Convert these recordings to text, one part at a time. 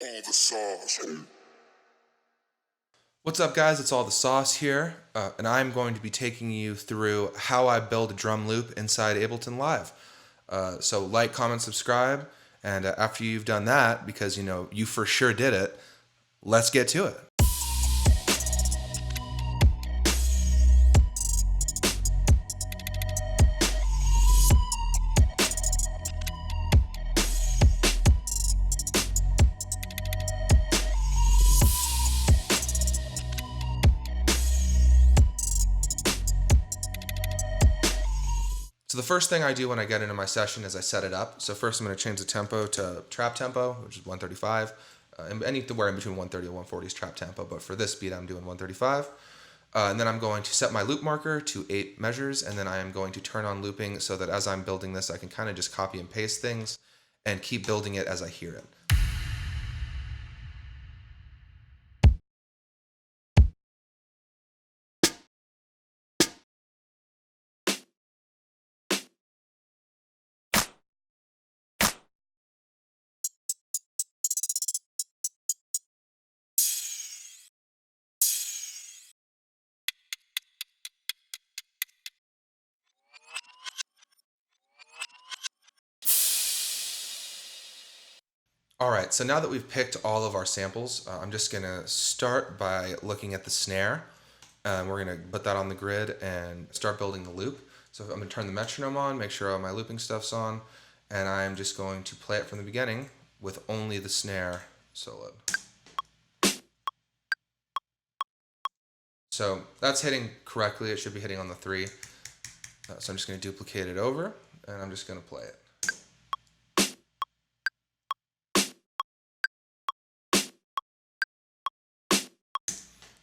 All the sauce. What's up, guys? It's All the Sauce here, and I'm going to be taking you through how I build a drum loop inside Ableton Live. So like, comment, subscribe, and after you've done that, because you for sure did it, let's get to it. So the first thing I do when I get into my session is I set it up. So first I'm going to change the tempo to trap tempo, which is 135. And anywhere in between 130 and 140 is trap tempo, but for this beat I'm doing 135. And then I'm going to set my loop marker to 8 measures, and then I am going to turn on looping so that as I'm building this I can kind of just copy and paste things and keep building it as I hear it. All right, so now that we've picked all of our samples, I'm just gonna start by looking at the snare. We're gonna put that on the grid and start building the loop. So I'm gonna turn the metronome on, make sure all my looping stuff's on, and I'm just going to play it from the beginning with only the snare soloed. So that's hitting correctly, it should be hitting on the 3. So I'm just gonna duplicate it over, and I'm just gonna play it.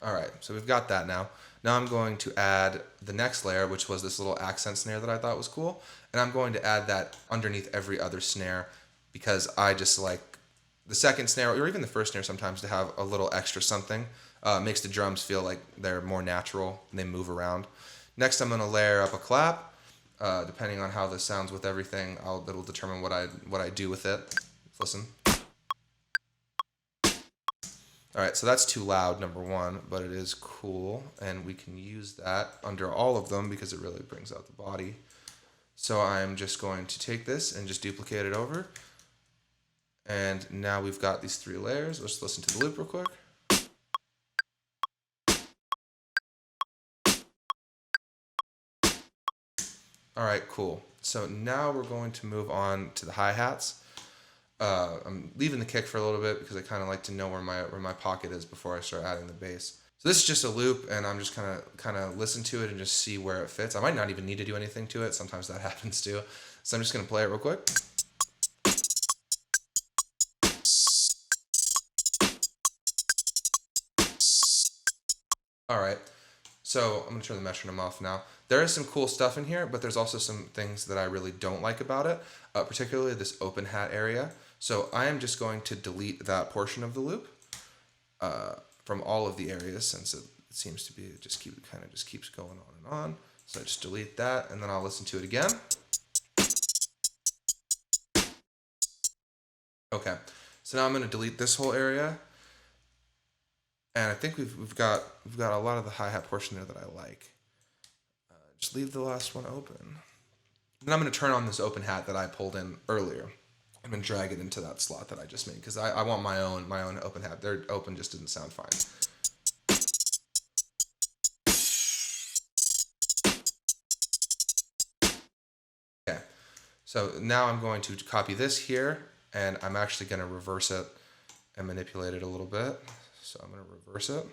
All right, so we've got that now. Now I'm going to add the next layer, which was this little accent snare that I thought was cool. And I'm going to add that underneath every other snare because I just like the second snare, or even the first snare sometimes, to have a little extra something. Makes the drums feel like they're more natural and they move around. Next, I'm gonna layer up a clap. Depending on how this sounds with everything, it'll determine what I do with it. Listen. All right, so that's too loud, number one, but it is cool, and we can use that under all of them because it really brings out the body. So I'm just going to take this and just duplicate it over. And now we've got these 3 layers. Let's listen to the loop real quick. All right, cool. So now we're going to move on to the hi-hats. I'm leaving the kick for a little bit because I kind of like to know where my pocket is before I start adding the bass. So this is just a loop, and I'm just kind of listen to it and just see where it fits. I might not even need to do anything to it. Sometimes that happens too. So I'm just gonna play it real quick. All right. So I'm gonna turn the metronome off now. There is some cool stuff in here, but there's also some things that I really don't like about it, particularly this open hat area. So I am just going to delete that portion of the loop from all of the areas, since it seems to be kind of just keeps going on and on. So I just delete that, and then I'll listen to it again. Okay, so now I'm going to delete this whole area, and I think we've got a lot of the hi-hat portion there that I like. Just leave the last one open. Then I'm going to turn on this open hat that I pulled in earlier. I'm going to drag it into that slot that I just made because I want my own open hat. Their open just didn't sound fine. Okay, so now I'm going to copy this here, and I'm actually going to reverse it and manipulate it a little bit. So I'm going to reverse it.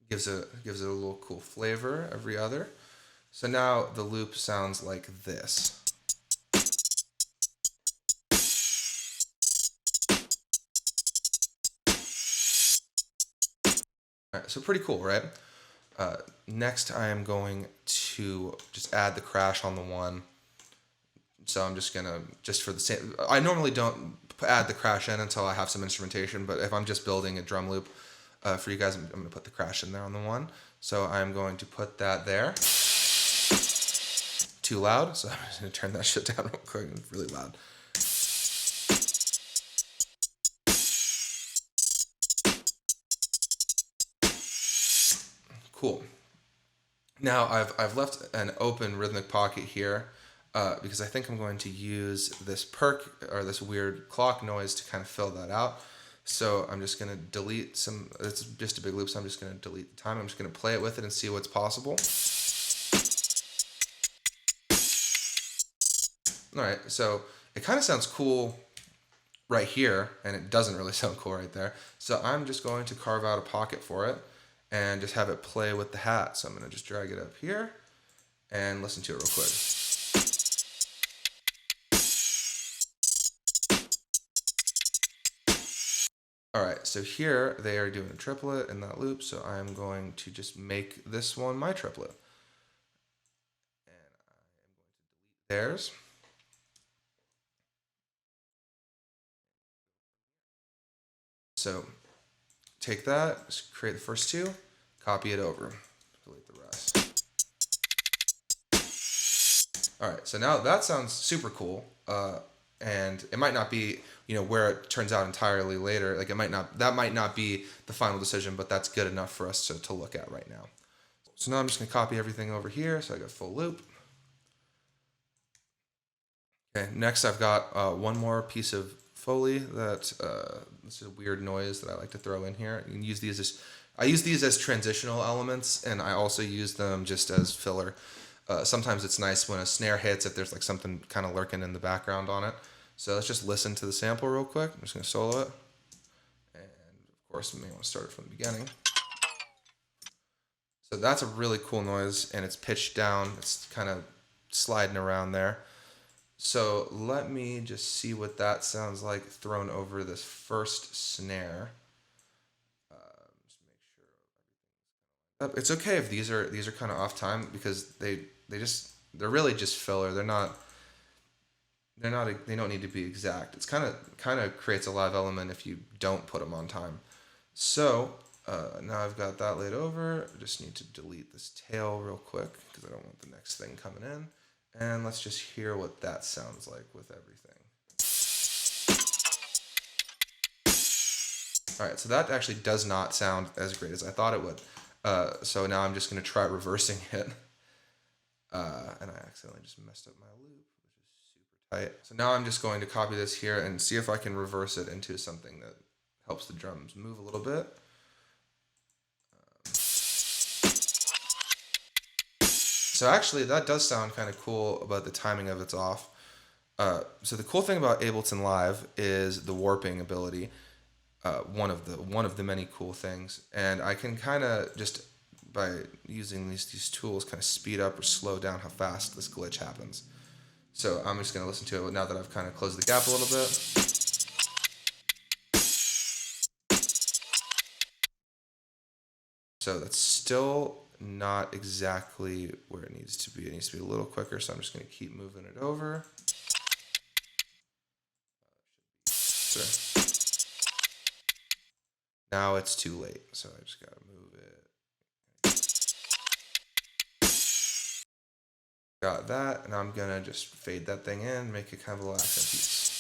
Gives it a little cool flavor every other. So now the loop sounds like this. All right, so pretty cool, right? Next I am going to just add the crash on the 1. So I'm just gonna, for the same, I normally don't add the crash in until I have some instrumentation, but if I'm just building a drum loop for you guys, I'm gonna put the crash in there on the 1. So I'm going to put that there. Too loud, so I'm just gonna turn that shit down real quick. It's really loud. Cool. Now I've left an open rhythmic pocket here because I think I'm going to use this perk or this weird clock noise to kind of fill that out. So I'm just going to delete some, it's just a big loop, so I'm just going to delete the time. I'm just going to play it with it and see what's possible. All right, so it kind of sounds cool right here, and it doesn't really sound cool right there. So I'm just going to carve out a pocket for it and just have it play with the hat. So I'm going to just drag it up here and listen to it real quick. All right, so here they are doing a triplet in that loop, so I'm going to just make this one my triplet. And I am going to delete theirs. So take that, just create the first two, copy it over, delete the rest. All right, so now that sounds super cool, and it might not be, you know, where it turns out entirely later. Like that might not be the final decision, but that's good enough for us to look at right now. So now I'm just gonna copy everything over here, so I got full loop. Okay, next I've got one more piece of Foley that this is a weird noise that I like to throw in here. You can use these as, I use these as transitional elements, and I also use them just as filler. Sometimes it's nice when a snare hits if there's like something kind of lurking in the background on it. So let's just listen to the sample real quick. I'm just going to solo it. And of course, you may want to start it from the beginning. So that's a really cool noise, and it's pitched down. It's kind of sliding around there. So let me just see what that sounds like thrown over this first snare. Just make sure it's okay if these are kind of off time, because they're really just filler. They don't need to be exact. It's kind of creates a live element if you don't put them on time. So now I've got that laid over. I just need to delete this tail real quick because I don't want the next thing coming in. And let's just hear what that sounds like with everything. All right, so that actually does not sound as great as I thought it would. So now I'm just going to try reversing it. And I accidentally just messed up my loop, which is super tight. So now I'm just going to copy this here and see if I can reverse it into something that helps the drums move a little bit. So actually, that does sound kind of cool, but the timing of it's off. So the cool thing about Ableton Live is the warping ability. One of the many cool things, and I can kind of just by using these tools kind of speed up or slow down how fast this glitch happens. So I'm just going to listen to it now that I've kind of closed the gap a little bit. So that's still not exactly where it needs to be. It needs to be a little quicker, so I'm just going to keep moving it over. Sure. Now it's too late, so I just got to move it. Got that, and I'm going to just fade that thing in, make it kind of a little accent piece.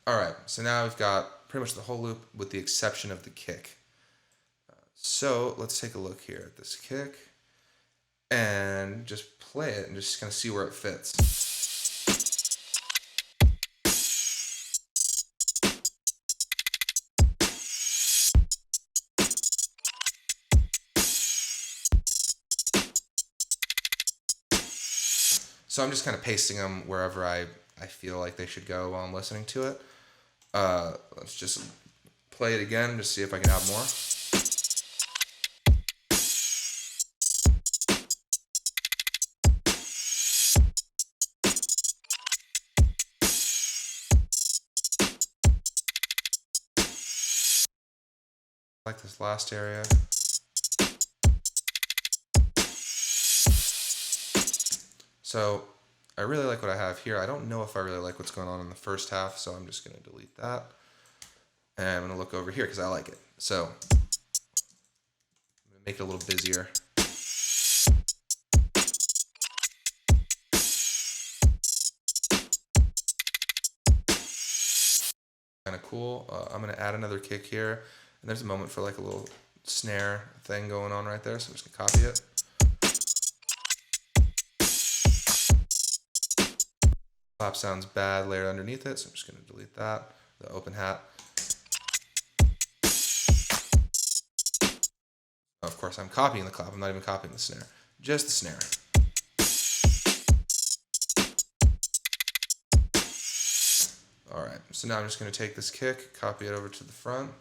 All right, so now we've got pretty much the whole loop with the exception of the kick. So let's take a look here at this kick and just play it and just kind of see where it fits. So I'm just kind of pasting them wherever I feel like they should go while I'm listening to it. Let's just play it again, just see if I can add more. Like this last area. So I really like what I have here. I don't know if I really like what's going on in the first half, so I'm just going to delete that. And I'm going to look over here because I like it. So I'm going to make it a little busier. kind of cool. I'm going to add another kick here. And there's a moment for like a little snare thing going on right there. So I'm just going to copy it. Clap sounds bad layered underneath it. So I'm just going to delete that. The open hat. Of course, I'm copying the clap. I'm not even copying the snare. Just the snare. All right, so now I'm just going to take this kick, copy it over to the front.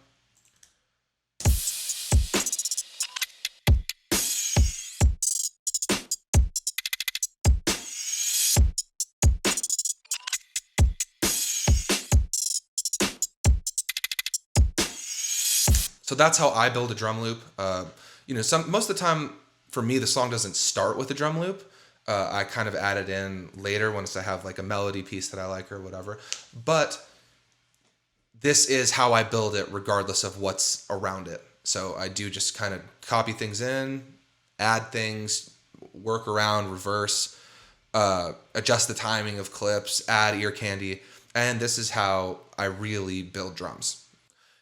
So that's how I build a drum loop. Most of the time for me, the song doesn't start with a drum loop. I kind of add it in later once I have like a melody piece that I like or whatever. But this is how I build it regardless of what's around it. So I do just kind of copy things in, add things, work around, reverse, adjust the timing of clips, add ear candy. And this is how I really build drums.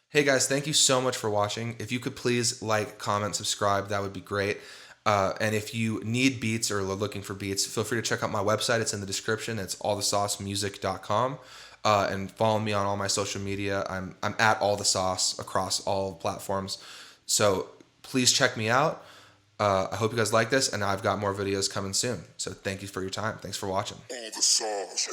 Hey guys, thank you so much for watching. If you could please like, comment, subscribe, that would be great. And if you need beats or are looking for beats, feel free to check out my website. It's in the description. It's allthesaucemusic.com. And follow me on all my social media. I'm at All The Sauce across all platforms. So please check me out. I hope you guys like this, and I've got more videos coming soon. So thank you for your time. Thanks for watching. All the sauce.